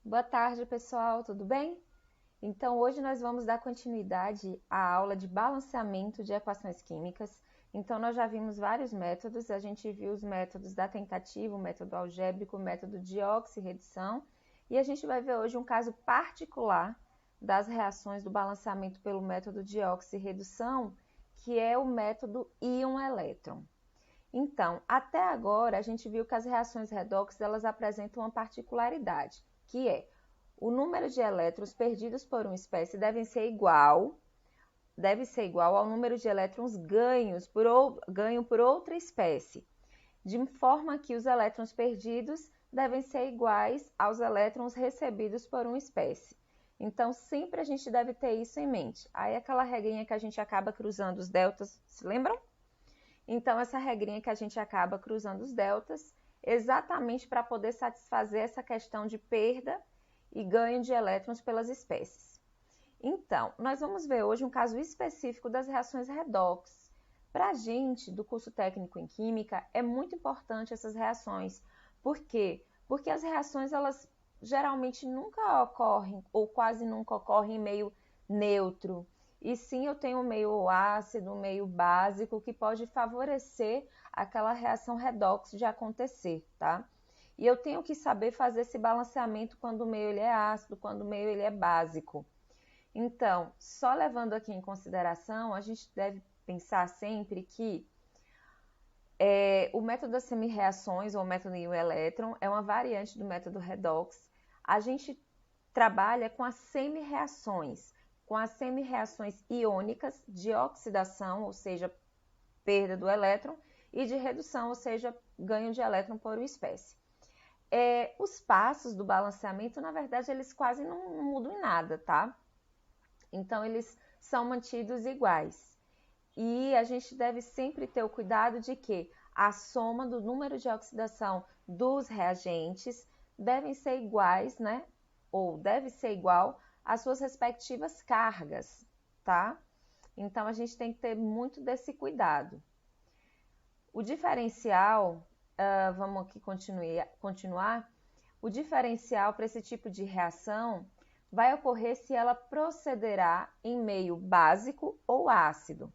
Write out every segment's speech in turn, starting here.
Boa tarde, pessoal, tudo bem? Então, hoje nós vamos dar continuidade à aula de balanceamento de equações químicas. Então, nós já vimos vários métodos, a gente viu os métodos da tentativa, o método algébrico, o método de oxirredução, e a gente vai ver hoje um caso particular das reações do balanceamento pelo método de oxirredução, que é o método íon-elétron. Então, até agora, a gente viu que as reações redox elas apresentam uma particularidade, que é o número de elétrons perdidos por uma espécie deve ser igual ao número de elétrons ganho por outra espécie, de forma que os elétrons perdidos devem ser iguais aos elétrons recebidos por uma espécie. Então, sempre a gente deve ter isso em mente. Aí, aquela regrinha que a gente acaba cruzando os deltas, se lembram? Então, essa regrinha que a gente acaba cruzando os deltas, exatamente para poder satisfazer essa questão de perda e ganho de elétrons pelas espécies. Então, nós vamos ver hoje um caso específico das reações redox. Para a gente, do curso técnico em Química, é muito importante essas reações. Por quê? Porque as reações, elas geralmente nunca ocorrem, ou quase nunca ocorrem em meio neutro. E sim, eu tenho um meio ácido, um meio básico, que pode favorecer aquela reação redox de acontecer, tá? E eu tenho que saber fazer esse balanceamento quando o meio ele é ácido, quando o meio ele é básico. Então, só levando aqui em consideração, a gente deve pensar sempre que o método das semi-reações, ou método íon-elétron, é uma variante do método redox. A gente trabalha com as semi-reações, iônicas de oxidação, ou seja, perda do elétron, e de redução, ou seja, ganho de elétron por uma espécie. Os passos do balanceamento, na verdade, eles quase não mudam em nada, tá? Então, eles são mantidos iguais. E a gente deve sempre ter o cuidado de que a soma do número de oxidação dos reagentes devem ser iguais, né? Ou deve ser igual às suas respectivas cargas, tá? Então, a gente tem que ter muito desse cuidado. O diferencial, vamos aqui continuar. O diferencial para esse tipo de reação vai ocorrer se ela procederá em meio básico ou ácido,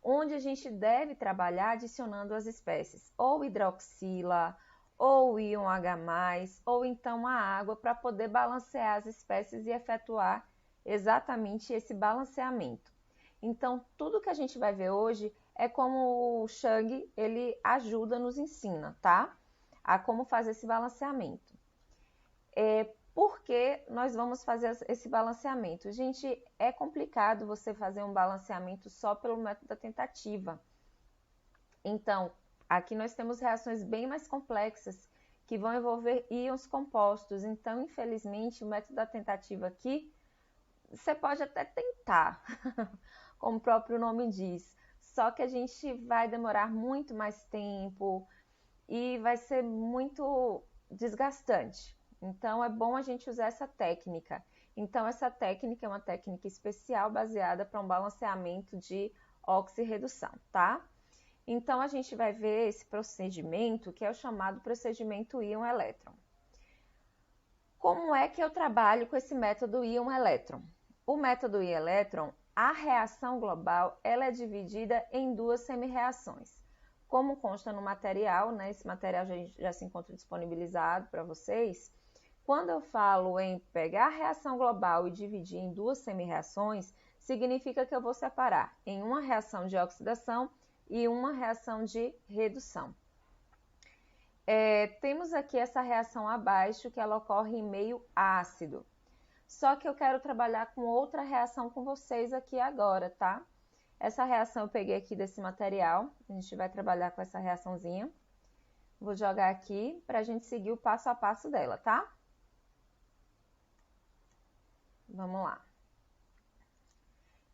onde a gente deve trabalhar adicionando as espécies ou hidroxila, ou íon H+, ou então a água para poder balancear as espécies e efetuar exatamente esse balanceamento. Então, tudo que a gente vai ver hoje é como o Shang, ele ajuda, nos ensina, tá? A como fazer esse balanceamento. Por que nós vamos fazer esse balanceamento? Gente, é complicado você fazer um balanceamento só pelo método da tentativa. Então, aqui nós temos reações bem mais complexas que vão envolver íons compostos. Então, infelizmente, o método da tentativa aqui, você pode até tentar, como o próprio nome diz, só que a gente vai demorar muito mais tempo e vai ser muito desgastante. Então, é bom a gente usar essa técnica. Então, essa técnica é uma técnica especial baseada para um balanceamento de oxirredução, tá? Então, a gente vai ver esse procedimento, que é o chamado procedimento íon-elétron. Como é que eu trabalho com esse método íon-elétron? O método íon-elétron, a reação global, ela é dividida em duas semi-reações. Como consta no material, né, esse material já se encontra disponibilizado para vocês. Quando eu falo em pegar a reação global e dividir em duas semi-reações, significa que eu vou separar em uma reação de oxidação e uma reação de redução. Temos aqui essa reação abaixo, que ela ocorre em meio ácido. Só que eu quero trabalhar com outra reação com vocês aqui agora, tá? Essa reação eu peguei aqui desse material, a gente vai trabalhar com essa reaçãozinha. Vou jogar aqui para a gente seguir o passo a passo dela, tá? Vamos lá.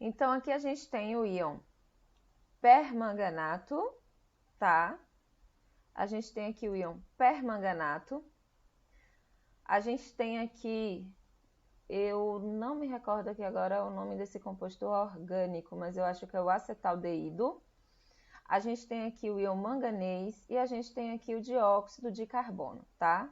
Então, aqui a gente tem o íon permanganato, tá? A gente tem aqui o íon permanganato. A gente tem aqui, eu não me recordo aqui agora o nome desse composto orgânico, mas eu acho que é o acetaldeído. A gente tem aqui o íon manganês e a gente tem aqui o dióxido de carbono, tá?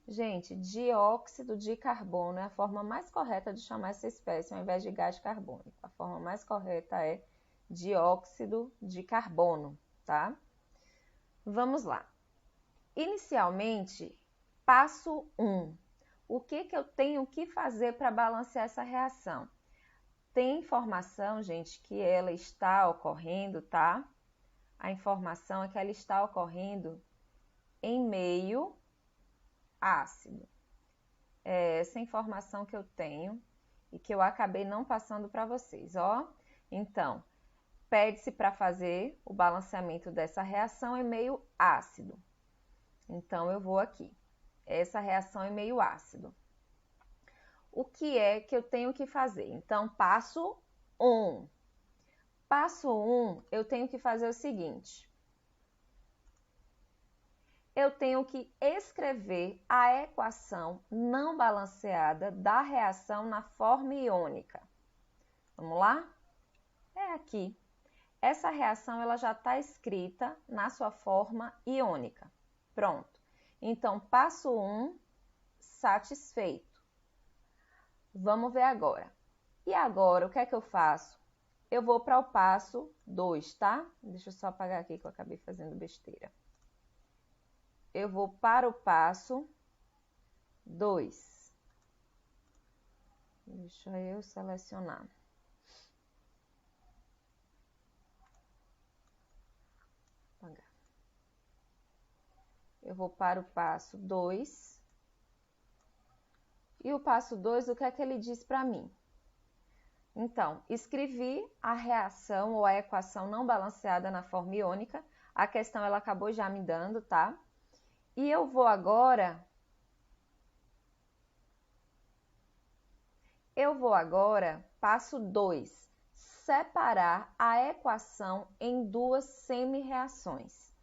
Gente, dióxido de carbono é a forma mais correta de chamar essa espécie, ao invés de gás carbônico. A forma mais correta é dióxido de carbono, tá? Vamos lá. Inicialmente, passo 1. O que eu tenho que fazer para balancear essa reação? Tem informação, gente, que ela está ocorrendo, tá? A informação é que ela está ocorrendo em meio ácido. É essa informação que eu tenho e que eu acabei não passando para vocês, ó. Então, pede-se para fazer o balanceamento dessa reação em meio ácido. Então, eu vou aqui. Essa reação é meio ácido. O que é que eu tenho que fazer? Então, passo 1. Passo 1, eu tenho que fazer o seguinte. Eu tenho que escrever a equação não balanceada da reação na forma iônica. Vamos lá? É aqui. Essa reação ela já está escrita na sua forma iônica. Pronto. Então, passo 1, satisfeito. Vamos ver agora. E agora, o que é que eu faço? Eu vou para o passo 2, tá? Deixa eu só apagar aqui que eu acabei fazendo besteira. Eu vou para o passo 2. Deixa eu selecionar. Eu vou para o passo 2. E o passo 2, o que é que ele diz para mim? Então, escrevi a reação ou a equação não balanceada na forma iônica. A questão ela acabou já me dando, tá? E eu vou agora passo 2, separar a equação em duas semi-reações.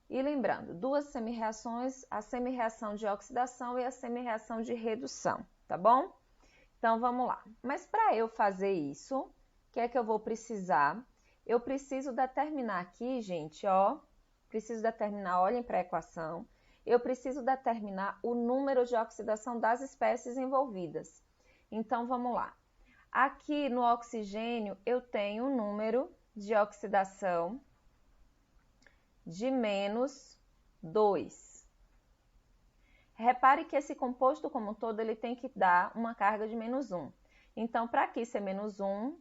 E lembrando, duas semi-reações, a semi-reação de oxidação e a semi-reação de redução, tá bom? Então, vamos lá. Mas para eu fazer isso, o que é que eu vou precisar? Eu preciso determinar aqui, gente, ó, olhem para a equação, eu preciso determinar o número de oxidação das espécies envolvidas. Então, vamos lá. Aqui no oxigênio, eu tenho um número de oxidação de menos 2. Repare que esse composto como um todo, ele tem que dar uma carga de menos 1. Então, para aqui ser menos 1,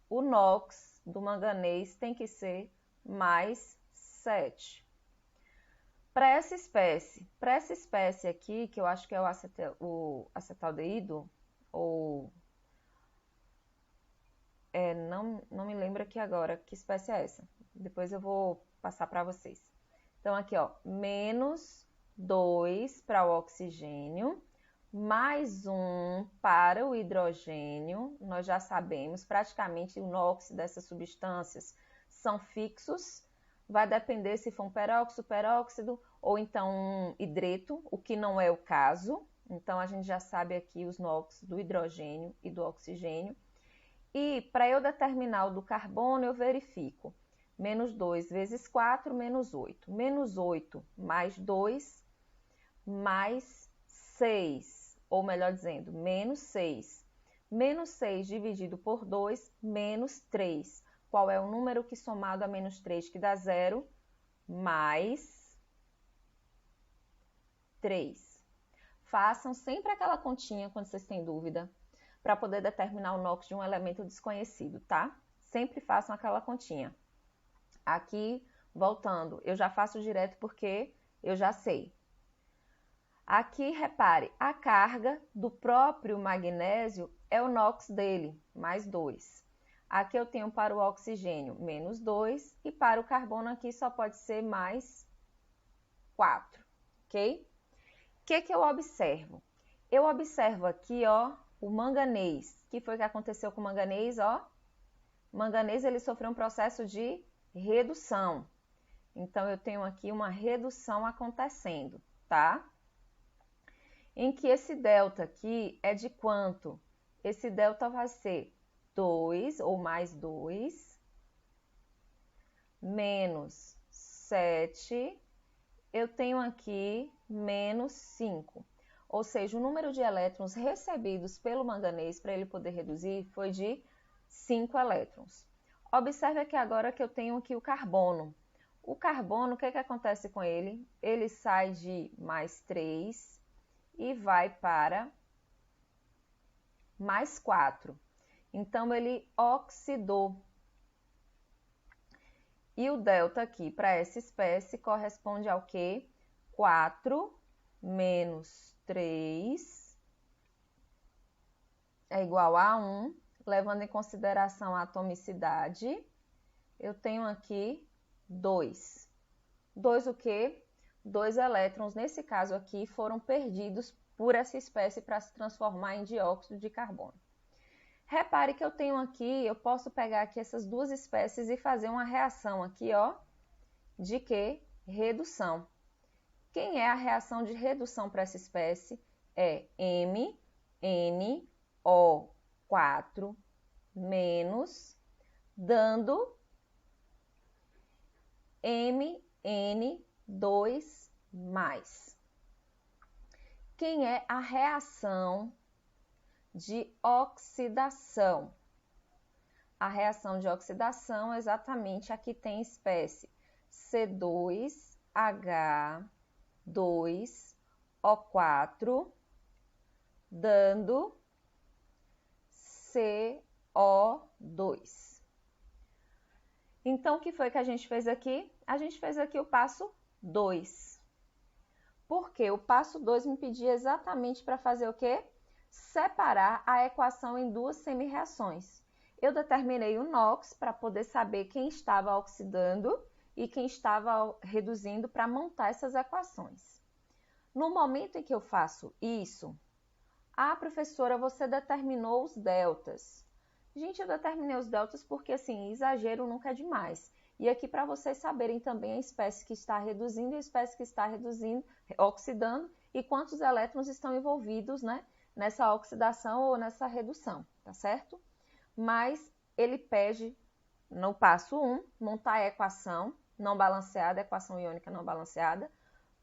o NOx do manganês tem que ser mais 7. Para essa espécie aqui, que eu acho que é o acetaldeído, ou... não me lembro aqui agora que espécie é essa. Depois eu vou passar para vocês. Então, aqui, ó, menos 2 para o oxigênio, mais 1 para o hidrogênio. Nós já sabemos, praticamente o NOx dessas substâncias são fixos. Vai depender se for um peróxido ou então um hidreto, o que não é o caso. Então, a gente já sabe aqui os NOx do hidrogênio e do oxigênio. E para eu determinar o do carbono, eu verifico. Menos 2 vezes 4, menos 8. Menos 8 mais 2, mais 6. Ou melhor dizendo, menos 6. Menos 6 dividido por 2, menos 3. Qual é o número que somado a menos 3 que dá 0? Mais 3. Façam sempre aquela continha quando vocês têm dúvida, para poder determinar o NOx de um elemento desconhecido, tá? Sempre façam aquela continha. Aqui, voltando, eu já faço direto porque eu já sei. Aqui, repare, a carga do próprio magnésio é o NOx dele, mais 2. Aqui eu tenho para o oxigênio, menos 2, e para o carbono aqui só pode ser mais 4, ok? O que eu observo? Eu observo aqui, ó, o manganês. O que foi que aconteceu com o manganês, ó? O manganês, ele sofreu um processo de redução. Então, eu tenho aqui uma redução acontecendo, tá? Em que esse delta aqui é de quanto? Esse delta vai ser 2, ou mais 2, menos 7, eu tenho aqui menos 5. ou seja, o número de elétrons recebidos pelo manganês para ele poder reduzir foi de 5 elétrons. Observe aqui agora que eu tenho aqui o carbono. O carbono, o que acontece com ele? Ele sai de mais 3 e vai para mais 4. Então, ele oxidou. E o delta aqui para essa espécie corresponde ao quê? 4 menos 3 é igual a 1, levando em consideração a atomicidade, eu tenho aqui 2. 2 o quê? 2 elétrons, nesse caso aqui, foram perdidos por essa espécie para se transformar em dióxido de carbono. Repare que eu tenho aqui, eu posso pegar aqui essas duas espécies e fazer uma reação aqui, ó, de quê? Redução. Quem é a reação de redução para essa espécie? É MnO4 menos, dando Mn2 mais. Quem é a reação de oxidação? A reação de oxidação, exatamente, aqui tem espécie C2H2O4, dando CO2. Então, o que foi que a gente fez aqui? A gente fez aqui o passo 2. Porque o passo 2 me pedia exatamente para fazer o quê? Separar a equação em duas semi-reações. Eu determinei o NOx para poder saber quem estava oxidando e quem estava reduzindo para montar essas equações. No momento em que eu faço isso, professora, você determinou os deltas. Gente, eu determinei os deltas porque, assim, exagero nunca é demais. E aqui para vocês saberem também a espécie que está reduzindo e a espécie que está oxidando e quantos elétrons estão envolvidos, né, nessa oxidação ou nessa redução, tá certo? Mas ele pede, no passo 1, montar a equação não balanceada, equação iônica não balanceada.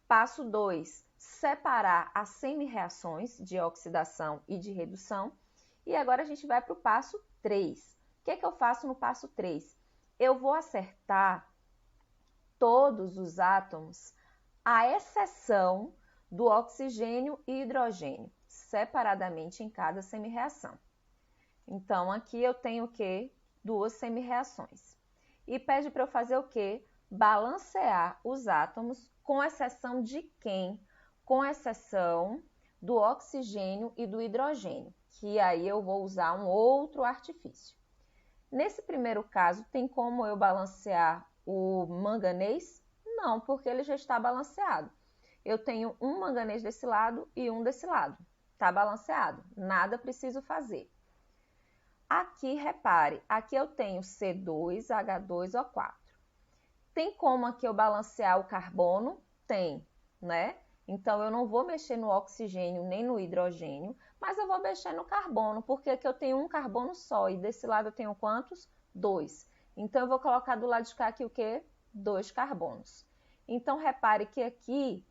Passo 2, separar as semi-reações de oxidação e de redução. E agora a gente vai para o passo 3. O que eu faço no passo 3? Eu vou acertar todos os átomos, à exceção do oxigênio e hidrogênio, separadamente em cada semi-reação. Então, aqui eu tenho o quê? Duas semi-reações. E pede para eu fazer o quê? Balancear os átomos, com exceção de quem? Com exceção do oxigênio e do hidrogênio, que aí eu vou usar um outro artifício. Nesse primeiro caso, tem como eu balancear o manganês? Não, porque ele já está balanceado. Eu tenho um manganês desse lado e um desse lado. Está balanceado, nada preciso fazer. Aqui, repare, aqui eu tenho C2H2O4. Tem como aqui eu balancear o carbono? Tem, né? Então, eu não vou mexer no oxigênio nem no hidrogênio, mas eu vou mexer no carbono, porque aqui eu tenho um carbono só, e desse lado eu tenho quantos? 2. Então, eu vou colocar do lado de cá aqui o quê? 2 carbonos. Então, repare que aqui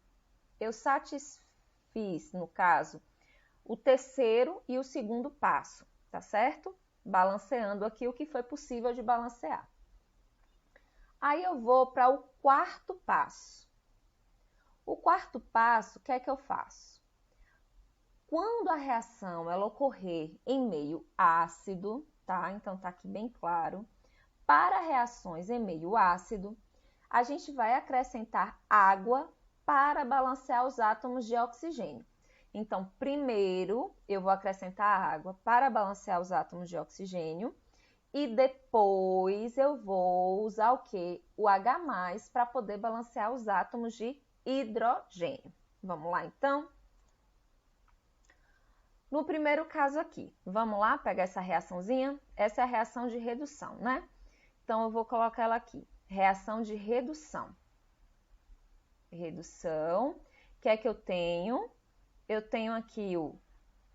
eu satisfiz, no caso, o terceiro e o segundo passo, tá certo? Balanceando aqui o que foi possível de balancear. Aí eu vou para o quarto passo. O quarto passo, o que é que eu faço? Quando a reação ela ocorrer em meio ácido, tá? Então tá aqui bem claro. Para reações em meio ácido, a gente vai acrescentar água para balancear os átomos de oxigênio. Então, primeiro eu vou acrescentar água para balancear os átomos de oxigênio e depois eu vou usar o quê? O H+, para poder balancear os átomos de hidrogênio. Vamos lá, então? No primeiro caso aqui, vamos lá pegar essa reaçãozinha? Essa é a reação de redução, né? Então, eu vou colocar ela aqui. Reação de redução. Redução. O que é que eu tenho? Eu tenho aqui o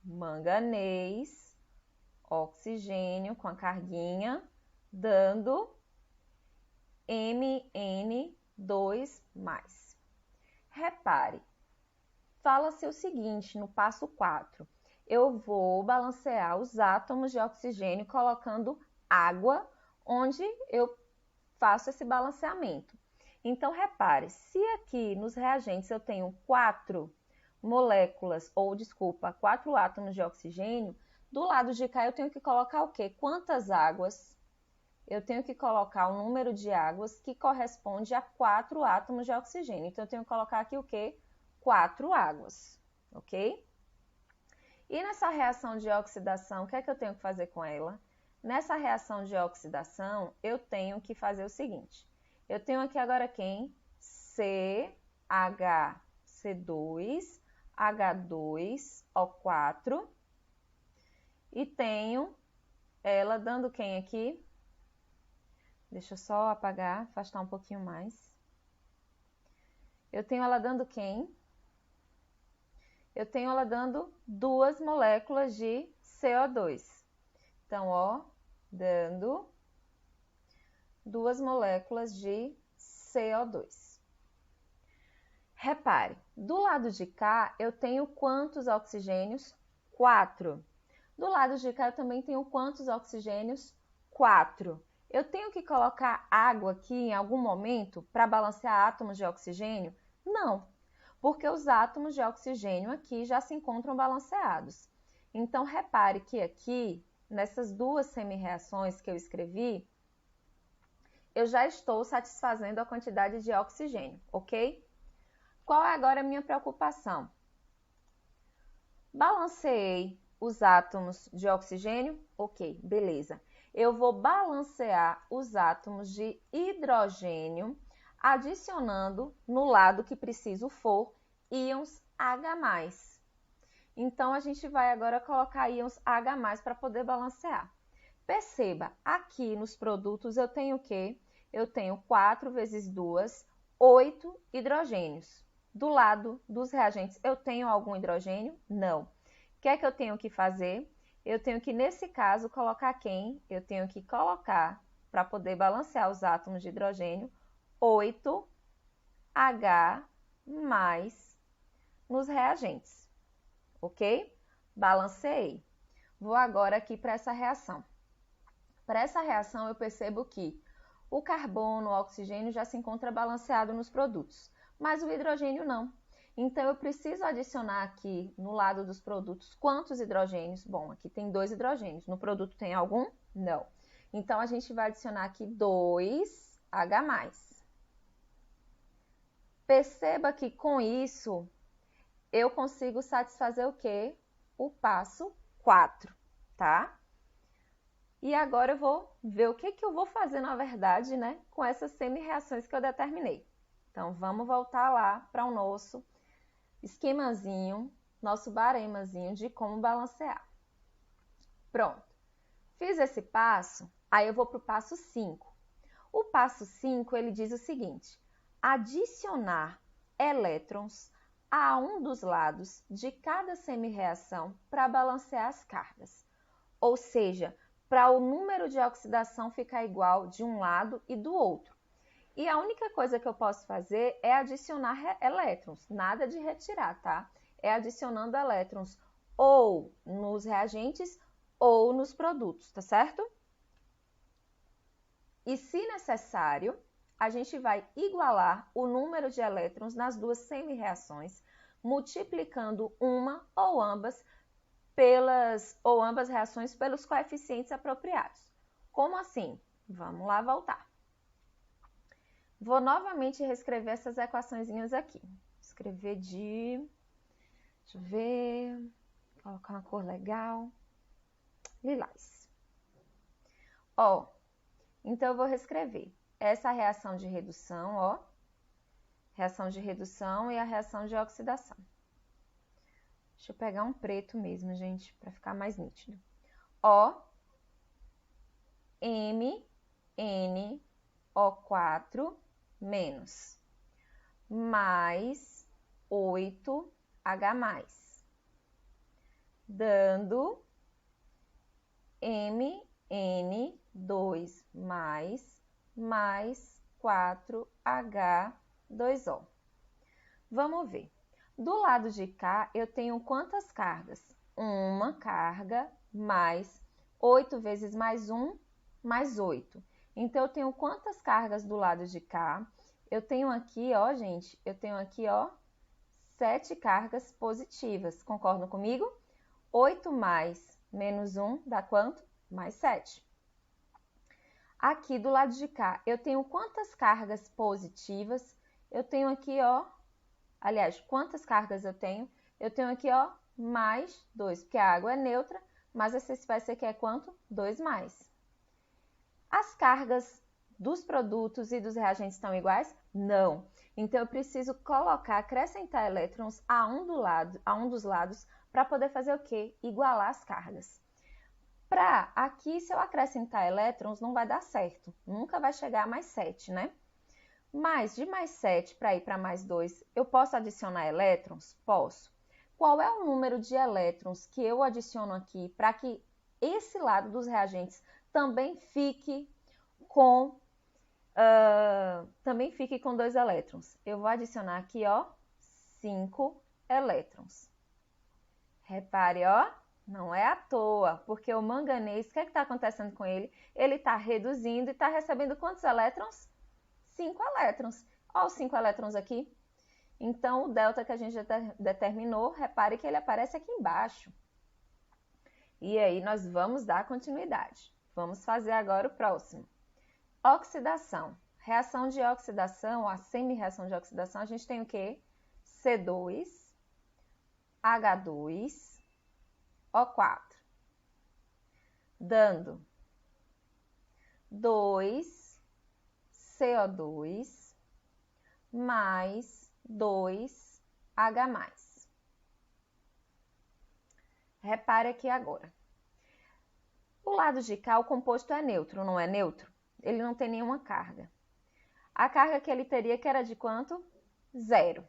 manganês, oxigênio com a carguinha, dando Mn2+. Repare fala-se o seguinte, no passo 4, eu vou balancear os átomos de oxigênio colocando água onde eu faço esse balanceamento. Então, repare, se aqui nos reagentes eu tenho 4 moléculas, ou desculpa, 4 átomos de oxigênio, do lado de cá eu tenho que colocar o quê? Quantas águas? Eu tenho que colocar o número de águas que corresponde a 4 átomos de oxigênio. Então, eu tenho que colocar aqui o quê? 4 águas, ok? E nessa reação de oxidação, o que é que eu tenho que fazer com ela? Nessa reação de oxidação, eu tenho que fazer o seguinte. Eu tenho aqui agora quem? CHC2, H2O4. E tenho ela dando quem aqui? Deixa eu só apagar, afastar um pouquinho mais. Eu tenho ela dando quem? Eu tenho ela dando 2 moléculas de CO2. Então, ó, dando 2 moléculas de CO2. Repare, do lado de cá eu tenho quantos oxigênios? 4. Do lado de cá eu também tenho quantos oxigênios? 4. Eu tenho que colocar água aqui em algum momento para balancear átomos de oxigênio? Não, porque os átomos de oxigênio aqui já se encontram balanceados. Então, repare que aqui, nessas 2 semi-reações que eu escrevi, eu já estou satisfazendo a quantidade de oxigênio, ok? Qual é agora a minha preocupação? Balanceei os átomos de oxigênio? Ok, beleza. Eu vou balancear os átomos de hidrogênio, adicionando no lado que preciso for íons H+. Então, a gente vai agora colocar íons H+, para poder balancear. Perceba, aqui nos produtos eu tenho o quê? Eu tenho 4 vezes 2, 8 hidrogênios. Do lado dos reagentes, eu tenho algum hidrogênio? Não. O que é que eu tenho que fazer? Eu tenho que, nesse caso, colocar quem? Eu tenho que colocar, para poder balancear os átomos de hidrogênio, 8H+ nos reagentes, ok? Balanceei. Vou agora aqui para essa reação. Para essa reação, eu percebo que o carbono, o oxigênio já se encontra balanceado nos produtos, mas o hidrogênio não. Então, eu preciso adicionar aqui no lado dos produtos quantos hidrogênios? Bom, aqui tem 2 hidrogênios. No produto tem algum? Não. Então, a gente vai adicionar aqui 2H+. Perceba que com isso, eu consigo satisfazer o quê? O passo 4, tá? E agora eu vou ver o que eu vou fazer, na verdade, né, com essas semi-reações que eu determinei. Então, vamos voltar lá para o nosso esquemazinho, nosso baremazinho de como balancear. Pronto. Fiz esse passo, aí eu vou para o passo 5. O passo 5, ele diz o seguinte: adicionar elétrons a um dos lados de cada semi-reação para balancear as cargas. Ou seja, para o número de oxidação ficar igual de um lado e do outro. E a única coisa que eu posso fazer é adicionar elétrons, nada de retirar, tá? É adicionando elétrons ou nos reagentes ou nos produtos, tá certo? E se necessário, a gente vai igualar o número de elétrons nas 2 semi-reações, multiplicando uma ou ambas reações pelos coeficientes apropriados. Como assim? Vamos lá voltar. Vou novamente reescrever essas equaçõezinhas aqui. Escrever de... Deixa eu ver... Colocar uma cor legal. Lilás. Ó, então eu vou reescrever. Essa reação de redução, ó. Reação de redução e a reação de oxidação. Deixa eu pegar um preto mesmo, gente, para ficar mais nítido. Ó, MnO4 menos mais 8H+, dando Mn2 mais 4H2O. Vamos ver. Do lado de cá, eu tenho quantas cargas? Uma carga mais 8 vezes mais 1, mais 8. Então, eu tenho quantas cargas do lado de cá? Eu tenho aqui, ó, gente, eu tenho aqui, ó, 7 cargas positivas. Concordam comigo? 8 mais menos 1 dá quanto? Mais 7. Aqui do lado de cá, eu tenho quantas cargas positivas? Eu tenho aqui, ó, aliás, quantas cargas eu tenho? Eu tenho aqui, ó, mais 2, porque a água é neutra, mas essa espécie aqui é quanto? 2 mais. As cargas dos produtos e dos reagentes estão iguais? Não. Então, eu preciso acrescentar elétrons a um dos lados para poder fazer o quê? Igualar as cargas. Aqui, se eu acrescentar elétrons, não vai dar certo. Nunca vai chegar a mais 7, né? Mas de mais 7 para ir para mais 2, eu posso adicionar elétrons? Posso. Qual é o número de elétrons que eu adiciono aqui para que esse lado dos reagentes também fique com 2 elétrons? Eu vou adicionar aqui, ó, 5 elétrons. Repare, ó, não é à toa, porque o manganês, o que está acontecendo com ele? Ele está reduzindo e está recebendo quantos elétrons? 5 elétrons. Olha os 5 elétrons aqui. Então, o delta que a gente já determinou, repare que ele aparece aqui embaixo. E aí, nós vamos dar continuidade. Vamos fazer agora o próximo. Oxidação. Reação de oxidação, a semi-reação de oxidação, a gente tem o quê? C2, H2, O4, dando 2 CO2 mais 2 H+. Repare aqui agora. O lado de cá, o composto é neutro, não é neutro? Ele não tem nenhuma carga. A carga que ele teria que era de quanto? 0.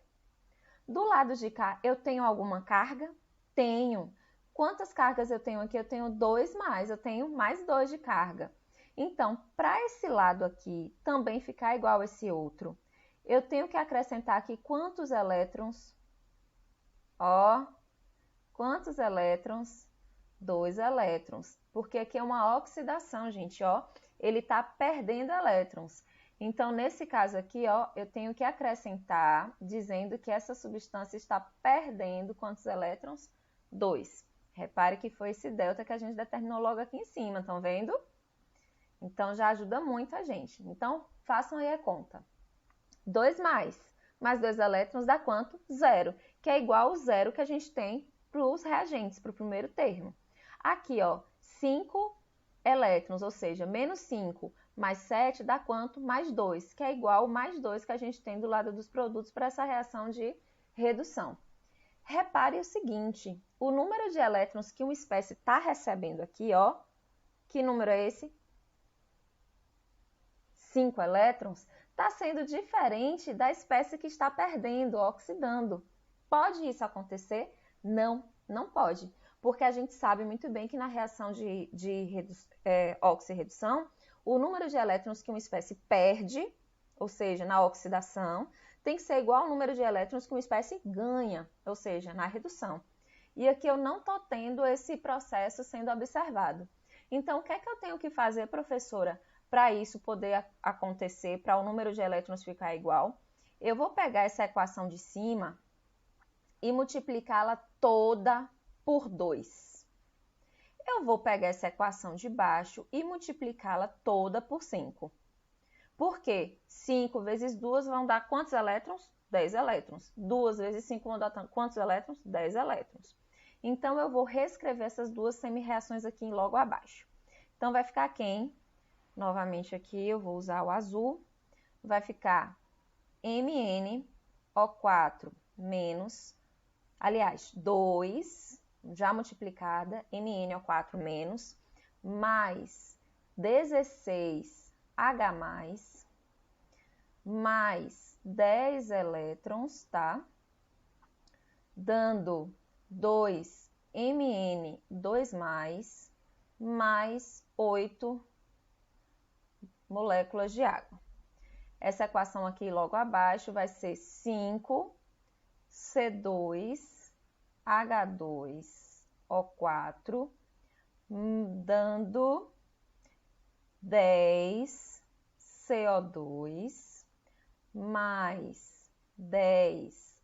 Do lado de cá, eu tenho alguma carga? Tenho. Quantas cargas eu tenho aqui? Eu tenho 2 mais, eu tenho mais 2 de carga. Então, para esse lado aqui também ficar igual a esse outro, eu tenho que acrescentar aqui quantos elétrons? Ó, quantos elétrons? 2 elétrons, porque aqui é uma oxidação, gente, ó. Ele está perdendo elétrons. Então, nesse caso aqui, ó, eu tenho que acrescentar, dizendo que essa substância está perdendo quantos elétrons? 2. Repare que foi esse delta que a gente determinou logo aqui em cima, estão vendo? Então, já ajuda muito a gente. Então, façam aí a conta. 2 mais 2 elétrons dá quanto? 0, que é igual ao 0 que a gente tem para os reagentes, para o primeiro termo. Aqui, ó, 5 elétrons, ou seja, menos 5 mais 7 dá quanto? Mais 2, que é igual ao mais 2 que a gente tem do lado dos produtos para essa reação de redução. Repare o seguinte, o número de elétrons que uma espécie está recebendo aqui, ó, que número é esse? 5 elétrons, está sendo diferente da espécie que está perdendo, oxidando. Pode isso acontecer? Não, não pode, porque a gente sabe muito bem que na reação de oxirredução, o número de elétrons que uma espécie perde, ou seja, na oxidação, tem que ser igual ao número de elétrons que uma espécie ganha, ou seja, na redução. E aqui eu não estou tendo esse processo sendo observado. Então, o que é que eu tenho que fazer, professora, para isso poder acontecer, para o número de elétrons ficar igual? Eu vou pegar essa equação de cima e multiplicá-la toda por 2. Eu vou pegar essa equação de baixo e multiplicá-la toda por 5. Por quê? 5 vezes 2 vão dar quantos elétrons? 10 elétrons. 2 vezes 5 vão dar quantos elétrons? 10 elétrons. Então, eu vou reescrever essas duas semi-reações aqui logo abaixo. Então, vai ficar quem? Novamente aqui, eu vou usar o azul. Vai ficar MnO4 menos, aliás, 2, já multiplicada, MnO4 menos, mais 16H+, mais 10 elétrons, tá? Dando 2Mn2+, mais 8 moléculas de água. Essa equação aqui logo abaixo vai ser 5 5C2H2O4, dando 10CO2 mais 10H+,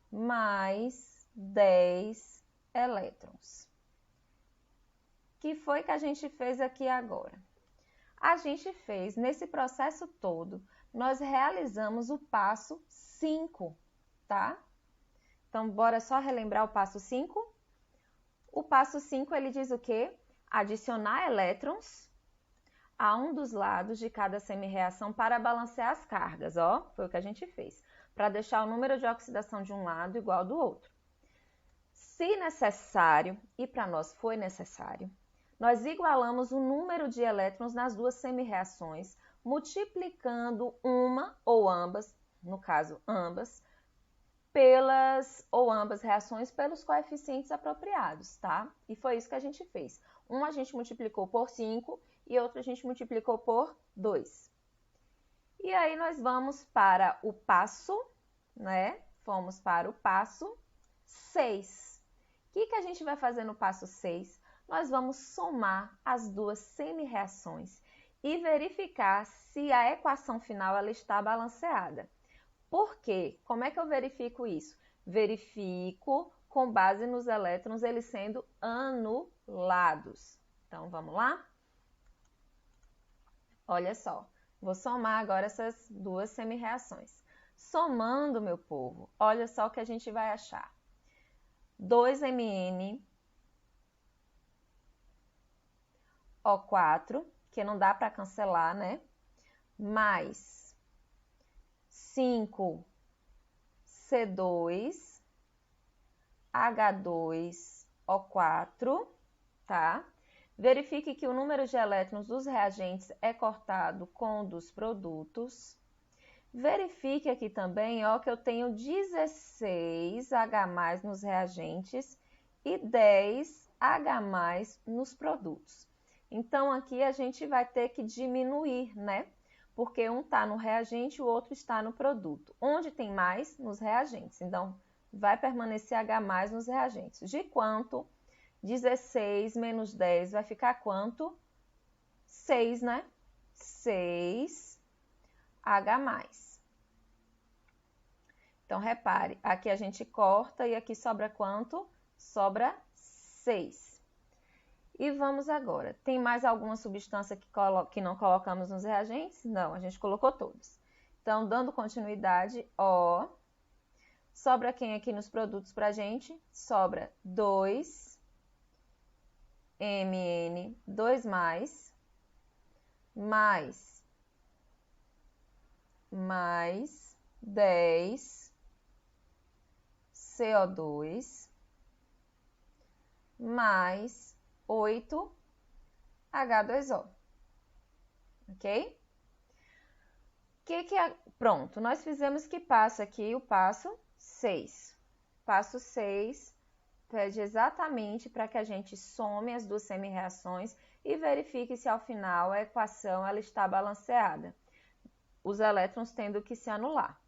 mais 10 elétrons. O que foi que a gente fez aqui agora? A gente fez, nesse processo todo, nós realizamos o passo 5, tá? Então, bora só relembrar o passo 5? O passo 5, ele diz o quê? Adicionar elétrons a um dos lados de cada semi-reação para balancear as cargas, ó, foi o que a gente fez, para deixar o número de oxidação de um lado igual ao do outro. Se necessário, e para nós foi necessário, nós igualamos o número de elétrons nas duas semi-reações, multiplicando uma ou ambas, no caso ambas, ambas reações pelos coeficientes apropriados, tá? E foi isso que a gente fez. Um a gente multiplicou por 5 e outro a gente multiplicou por 2. E aí nós vamos para o passo, né? Fomos para o passo 6. O que a gente vai fazer no passo 6? Nós vamos somar as duas semi-reações e verificar se a equação final ela está balanceada. Por quê? Como é que eu verifico isso? Verifico com base nos elétrons eles sendo anulados. Então, vamos lá? Olha só, vou somar agora essas duas semi-reações. Somando, meu povo, olha só o que a gente vai achar. 2Mn O4, que não dá para cancelar, né? Mais 5C2H2O4, tá? Verifique que o número de elétrons dos reagentes é cortado com o dos produtos. Verifique aqui também, ó, que eu tenho 16H+ nos reagentes e 10H+ nos produtos. Então, aqui a gente vai ter que diminuir, né? Porque um está no reagente e o outro está no produto. Onde tem mais? Nos reagentes. Então, vai permanecer H+ nos reagentes. De quanto? 16 menos 10 vai ficar quanto? 6, né? 6H+. Então, repare, aqui a gente corta e aqui sobra quanto? Sobra 6. E vamos agora. Tem mais alguma substância que não colocamos nos reagentes? Não, a gente colocou todos. Então, dando continuidade, ó, sobra quem aqui nos produtos pra gente? Sobra 2Mn2+, mais 10 CO2 mais 8 H2O. Ok? Pronto, nós fizemos que passo aqui? O passo 6. Passo 6 pede exatamente para que a gente some as duas semi-reações e verifique se ao final a equação ela está balanceada. Os elétrons tendo que se anular.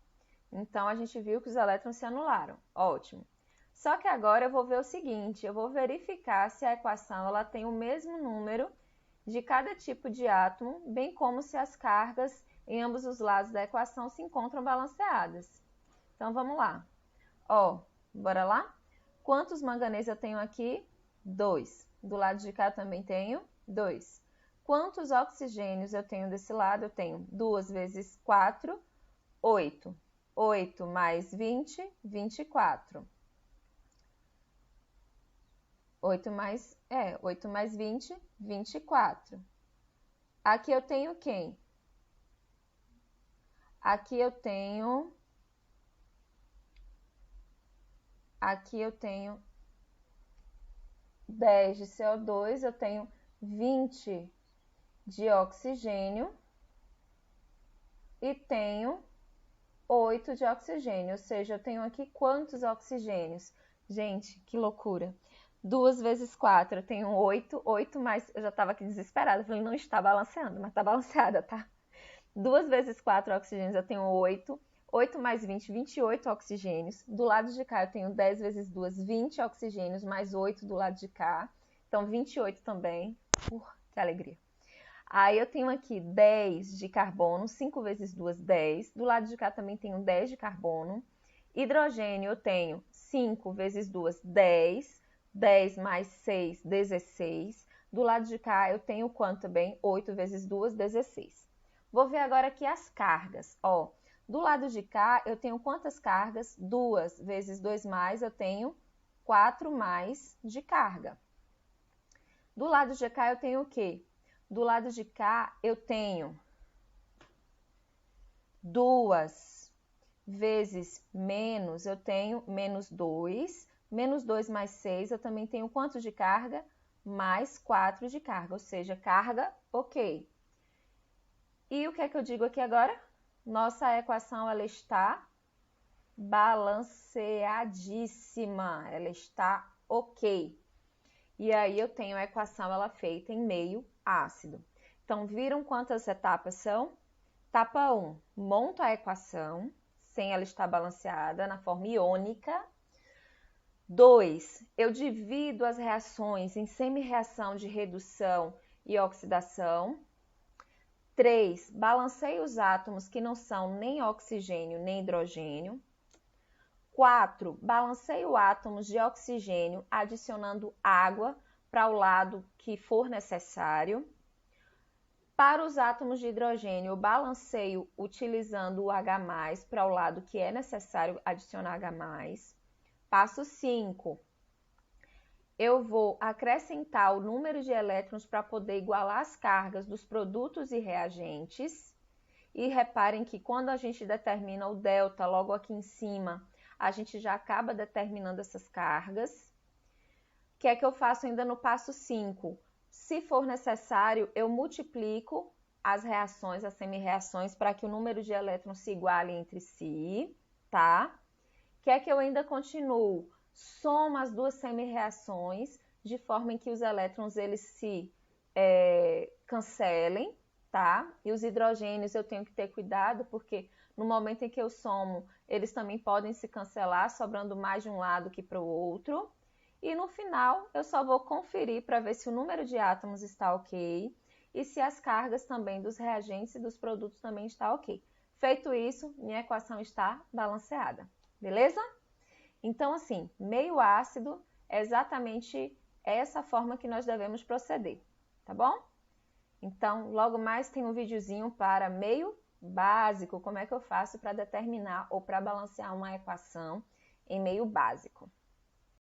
Então, a gente viu que os elétrons se anularam. Ótimo. Só que agora eu vou ver o seguinte, eu vou verificar se a equação ela tem o mesmo número de cada tipo de átomo, bem como se as cargas em ambos os lados da equação se encontram balanceadas. Então, vamos lá. Ó, bora lá? Quantos manganês eu tenho aqui? 2. Do lado de cá eu também tenho 2. Quantos oxigênios eu tenho desse lado? Eu tenho 2 vezes 4, 8. 8 mais 20, 24. 8 mais 20, 24. Aqui eu tenho quem? Aqui eu tenho 10 de CO2, eu tenho 20 de oxigênio e tenho 8 de oxigênio, ou seja, eu tenho aqui quantos oxigênios? Gente, que loucura! 2 vezes 4, eu tenho 8, 8 mais... Eu já estava aqui desesperada, falei, não está balanceando, mas está balanceada, tá? 2 vezes 4 oxigênios, eu tenho 8. 8 mais 20, 28 oxigênios. Do lado de cá eu tenho 10 vezes 2, 20 oxigênios, mais 8 do lado de cá. Então, 28 também. Que alegria. Aí eu tenho aqui 10 de carbono, 5 vezes 2, 10. Do lado de cá também tenho 10 de carbono. Hidrogênio eu tenho 5 vezes 2, 10. 10 mais 6, 16. Do lado de cá eu tenho quanto também? 8 vezes 2, 16. Vou ver agora aqui as cargas. Ó, do lado de cá eu tenho quantas cargas? 2 vezes 2 mais, eu tenho 4 mais de carga. Do lado de cá eu tenho o quê? Do lado de cá eu tenho 2 vezes menos, eu tenho menos 2. Menos 2 mais 6, eu também tenho quanto de carga? Mais 4 de carga, ou seja, carga ok. E o que é que eu digo aqui agora? Nossa equação, ela está balanceadíssima, ela está ok. E aí eu tenho a equação, ela feita em meio ácido. Então, viram quantas etapas são? Etapa 1, monto a equação, sem ela estar balanceada, na forma iônica. 2, eu divido as reações em semi-reação de redução e oxidação. 3, balanceio os átomos que não são nem oxigênio nem hidrogênio. 4, balanceio átomos de oxigênio adicionando água para o lado que for necessário. Para os átomos de hidrogênio, eu balanceio utilizando o H+, para o lado que é necessário adicionar H+. Passo 5, eu vou acrescentar o número de elétrons para poder igualar as cargas dos produtos e reagentes. E reparem que quando a gente determina o delta logo aqui em cima, a gente já acaba determinando essas cargas. O que é que eu faço ainda no passo 5? Se for necessário, eu multiplico as reações, as semi-reações, para que o número de elétrons se iguale entre si, tá? O que é que eu ainda continuo? Somo as duas semi-reações de forma em que os elétrons eles se cancelem, tá? E os hidrogênios eu tenho que ter cuidado porque no momento em que eu somo, eles também podem se cancelar, sobrando mais de um lado que para o outro. E no final, eu só vou conferir para ver se o número de átomos está ok e se as cargas também dos reagentes e dos produtos também está ok. Feito isso, minha equação está balanceada. Beleza? Então, assim, meio ácido é exatamente essa forma que nós devemos proceder, tá bom? Então, logo mais tem um videozinho para meio básico, como é que eu faço para determinar ou para balancear uma equação em meio básico.